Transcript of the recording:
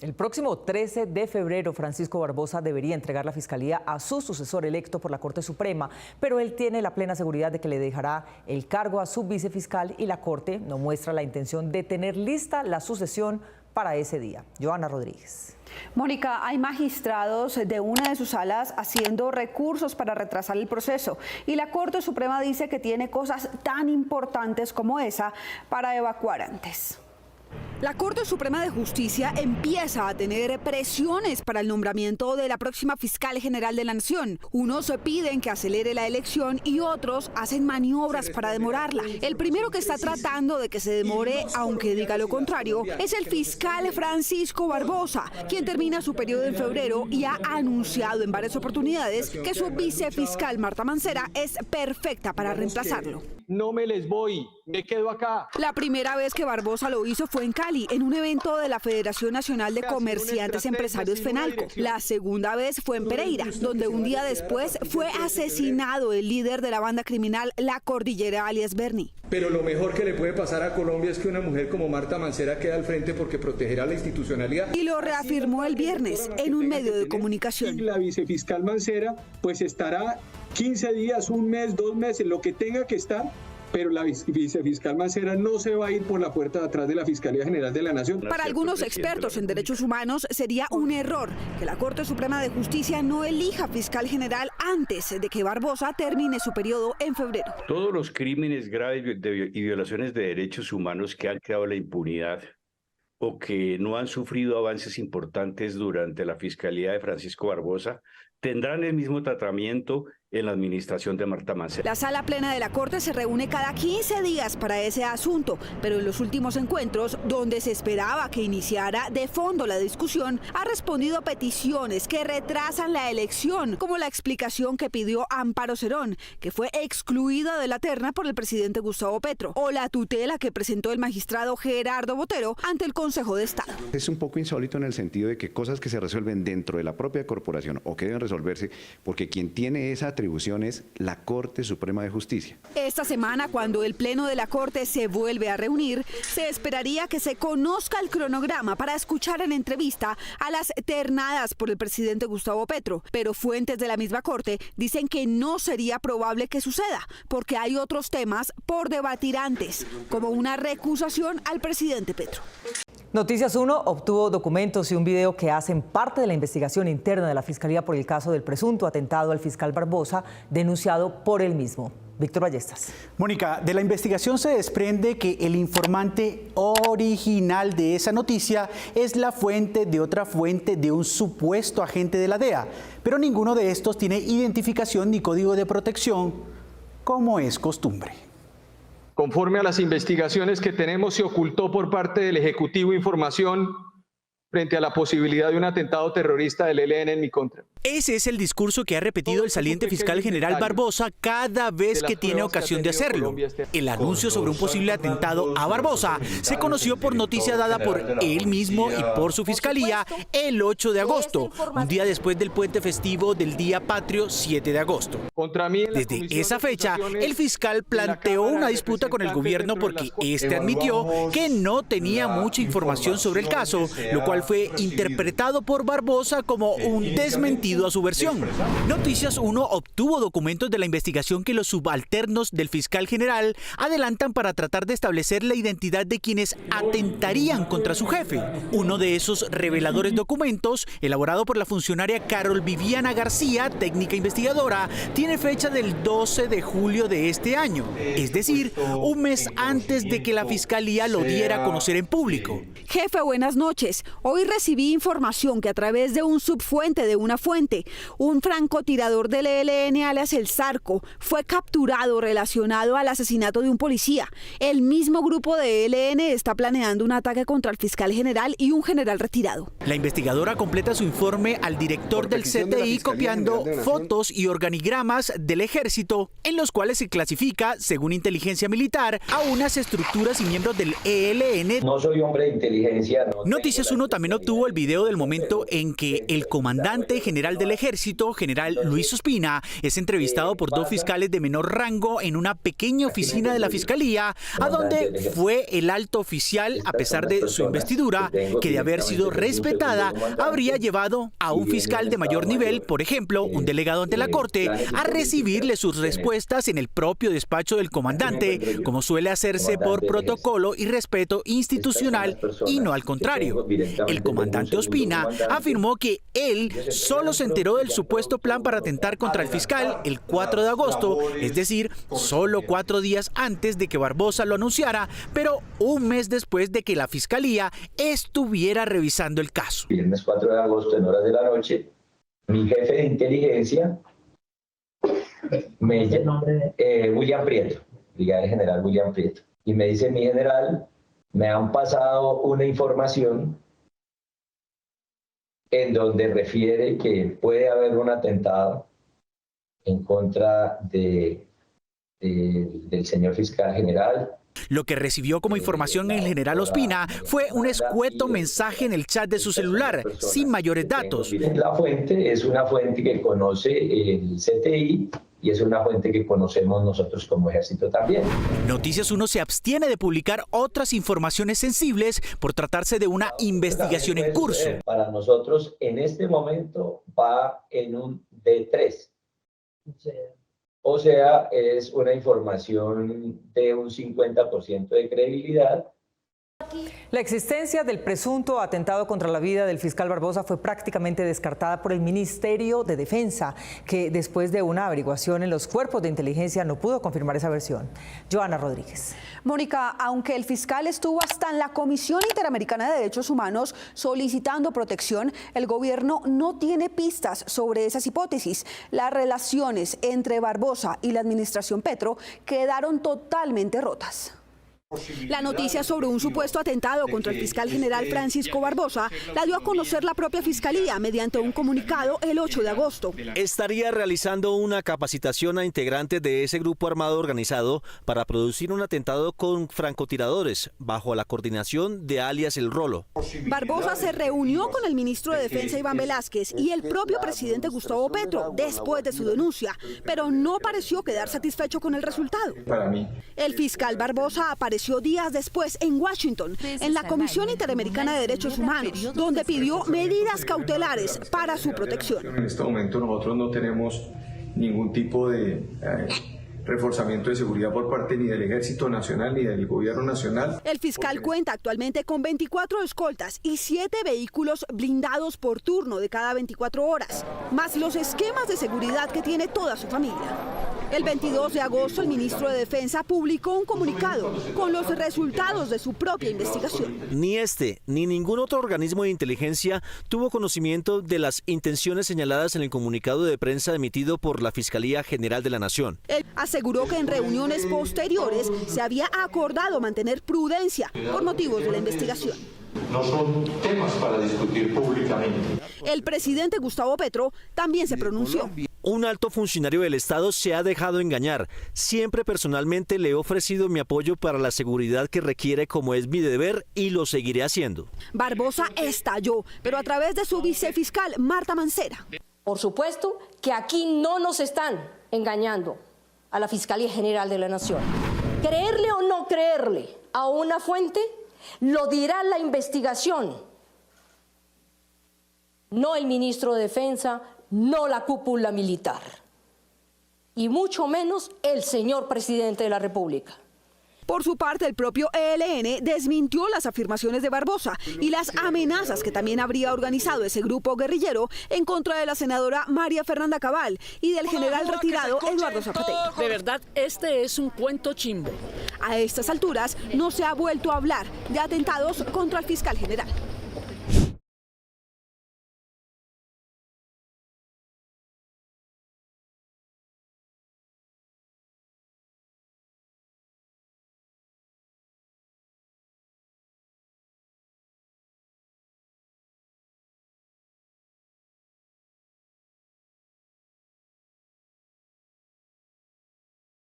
El próximo 13 de febrero, Francisco Barbosa debería entregar la fiscalía a su sucesor electo por la Corte Suprema, pero él tiene la plena seguridad de que le dejará el cargo a su vicefiscal y la Corte no muestra la intención de tener lista la sucesión para ese día. Joana Rodríguez. Mónica, hay magistrados de una de sus salas haciendo recursos para retrasar el proceso y la Corte Suprema dice que tiene cosas tan importantes como esa para evacuar antes. La Corte Suprema de Justicia empieza a tener presiones para el nombramiento de la próxima fiscal general de la Nación. Unos piden que acelere la elección y otros hacen maniobras para demorarla. El primero que está tratando de que se demore, aunque diga lo contrario, es el fiscal Francisco Barbosa, quien termina su periodo en febrero y ha anunciado en varias oportunidades que su vicefiscal Marta Mancera es perfecta para reemplazarlo. No me les voy, me quedo acá. La primera vez que Barbosa lo hizo fue en Cali, en un evento de la Federación Nacional de Comerciantes Empresarios FENALCO. La segunda vez fue en Pereira, donde un día después fue asesinado el líder de la banda criminal La Cordillera, alias Bernie. Pero lo mejor que le puede pasar a Colombia es que una mujer como Marta Mancera quede al frente porque protegerá la institucionalidad. Y lo reafirmó el viernes en un medio de comunicación. Y la vicefiscal Mancera pues estará 15 días, un mes, 2 meses, lo que tenga que estar, pero la vicefiscal Mancera no se va a ir por la puerta de atrás de la Fiscalía General de la Nación. Para algunos expertos en derechos humanos sería un error que la Corte Suprema de Justicia no elija fiscal general antes de que Barbosa termine su periodo en febrero. Todos los crímenes graves y violaciones de derechos humanos que han creado la impunidad o que no han sufrido avances importantes durante la fiscalía de Francisco Barbosa tendrán el mismo tratamiento en la administración de Marta Mancera. La sala plena de la Corte se reúne cada 15 días para ese asunto, pero en los últimos encuentros, donde se esperaba que iniciara de fondo la discusión, ha respondido a peticiones que retrasan la elección, como la explicación que pidió Amparo Cerón, que fue excluida de la terna por el presidente Gustavo Petro, o la tutela que presentó el magistrado Gerardo Botero ante el Consejo de Estado. Es un poco insólito en el sentido de que cosas que se resuelven dentro de la propia corporación o que deben resolverse, porque quien tiene esa atribución es la Corte Suprema de Justicia. Esta semana, cuando el Pleno de la Corte se vuelve a reunir, se esperaría que se conozca el cronograma para escuchar en entrevista a las ternadas por el presidente Gustavo Petro, pero fuentes de la misma Corte dicen que no sería probable que suceda, porque hay otros temas por debatir antes, como una recusación al presidente Petro. Noticias 1 obtuvo documentos y un video que hacen parte de la investigación interna de la Fiscalía por el caso del presunto atentado al fiscal Barbosa, denunciado por él mismo. Víctor Ballestas. Mónica, de la investigación se desprende que el informante original de esa noticia es la fuente de otra fuente de un supuesto agente de la DEA, pero ninguno de estos tiene identificación ni código de protección, como es costumbre. Conforme a las investigaciones que tenemos, se ocultó por parte del Ejecutivo información frente a la posibilidad de un atentado terrorista del ELN en mi contra. Ese es el discurso que ha repetido el saliente fiscal general Barbosa cada vez que tiene ocasión de hacerlo. El anuncio sobre un posible atentado a Barbosa se conoció por noticia dada por él mismo y por su fiscalía el 8 de agosto, un día después del puente festivo del Día Patrio 7 de agosto. Desde esa fecha, el fiscal planteó una disputa con el gobierno porque este admitió que no tenía mucha información sobre el caso, lo cual fue interpretado por Barbosa como un desmentido a su versión. Noticias 1 obtuvo documentos de la investigación que los subalternos del fiscal general adelantan para tratar de establecer la identidad de quienes atentarían contra su jefe. Uno de esos reveladores documentos, elaborado por la funcionaria Carol Viviana García, técnica investigadora, tiene fecha del 12 de julio de este año, es decir, un mes antes de que la fiscalía lo diera a conocer en público. Jefe, buenas noches. Hoy recibí información que a través de un subfuente de una fuente, un francotirador del ELN alias El Zarco fue capturado relacionado al asesinato de un policía. El mismo grupo de ELN está planeando un ataque contra el fiscal general y un general retirado. La investigadora completa su informe al director del CTI copiando fotos y organigramas del ejército en los cuales se clasifica, según inteligencia militar, a unas estructuras y miembros del ELN. No soy hombre de inteligencia. Noticias 1 también obtuvo el video del momento en que el comandante general del ejército, general Luis Ospina, es entrevistado por dos fiscales de menor rango en una pequeña oficina de la fiscalía, a donde fue el alto oficial, a pesar de su investidura, que de haber sido respetado redactada habría llevado a un fiscal de mayor nivel, por ejemplo, un delegado ante la Corte, a recibirle sus respuestas en el propio despacho del comandante, como suele hacerse por protocolo y respeto institucional, y no al contrario. El comandante Ospina afirmó que él solo se enteró del supuesto plan para atentar contra el fiscal el 4 de agosto, es decir, solo 4 días antes de que Barbosa lo anunciara, pero un mes después de que la fiscalía estuviera revisando el caso. Viernes 4 de agosto en horas de la noche, mi jefe de inteligencia, William Prieto, brigadier general William Prieto, y me dice: mi general, me han pasado una información en donde refiere que puede haber un atentado en contra del señor fiscal general. Lo que recibió como información el general Ospina fue un escueto mensaje en el chat de su celular, sin mayores datos. La fuente es una fuente que conoce el CTI y es una fuente que conocemos nosotros como Ejército también. Noticias 1 se abstiene de publicar otras informaciones sensibles por tratarse de una investigación en curso. Para nosotros en este momento va en un D3. O sea, es una información de un 50% de credibilidad. La existencia del presunto atentado contra la vida del fiscal Barbosa fue prácticamente descartada por el Ministerio de Defensa, que después de una averiguación en los cuerpos de inteligencia no pudo confirmar esa versión. Joana Rodríguez. Mónica, aunque el fiscal estuvo hasta en la Comisión Interamericana de Derechos Humanos solicitando protección, el gobierno no tiene pistas sobre esas hipótesis. Las relaciones entre Barbosa y la administración Petro quedaron totalmente rotas. La noticia sobre un supuesto atentado contra el fiscal general Francisco Barbosa la dio a conocer la propia Fiscalía mediante un comunicado el 8 de agosto. Estaría realizando una capacitación a integrantes de ese grupo armado organizado para producir un atentado con francotiradores bajo la coordinación de alias El Rolo. Barbosa se reunió con el ministro de Defensa Iván Velásquez y el propio presidente Gustavo Petro después de su denuncia, pero no pareció quedar satisfecho con el resultado. Para mí. El fiscal Barbosa apareció días después en Washington, en la Comisión Interamericana de Derechos Humanos, donde pidió medidas cautelares para su protección. En este momento nosotros no tenemos ningún tipo de reforzamiento de seguridad por parte ni del Ejército Nacional ni del Gobierno Nacional. El fiscal cuenta actualmente con 24 escoltas y 7 vehículos blindados por turno de cada 24 horas, más los esquemas de seguridad que tiene toda su familia. El 22 de agosto, el ministro de Defensa publicó un comunicado con los resultados de su propia investigación. Ni este ni ningún otro organismo de inteligencia tuvo conocimiento de las intenciones señaladas en el comunicado de prensa emitido por la Fiscalía General de la Nación. Él aseguró que en reuniones posteriores se había acordado mantener prudencia por motivos de la investigación. No son temas para discutir públicamente. El presidente Gustavo Petro también se pronunció. Un alto funcionario del Estado se ha dejado engañar. Siempre personalmente le he ofrecido mi apoyo para la seguridad que requiere, como es mi deber, y lo seguiré haciendo. Barbosa estalló, pero a través de su vicefiscal, Marta Mancera. Por supuesto que aquí no nos están engañando a la Fiscalía General de la Nación. Creerle o no creerle a una fuente lo dirá la investigación, no el ministro de Defensa, no la cúpula militar, y mucho menos el señor presidente de la República. Por su parte, el propio ELN desmintió las afirmaciones de Barbosa y las amenazas que también habría organizado ese grupo guerrillero en contra de la senadora María Fernanda Cabal y del general retirado Eduardo Zapatero. De verdad, este es un cuento chimbo. A estas alturas no se ha vuelto a hablar de atentados contra el fiscal general.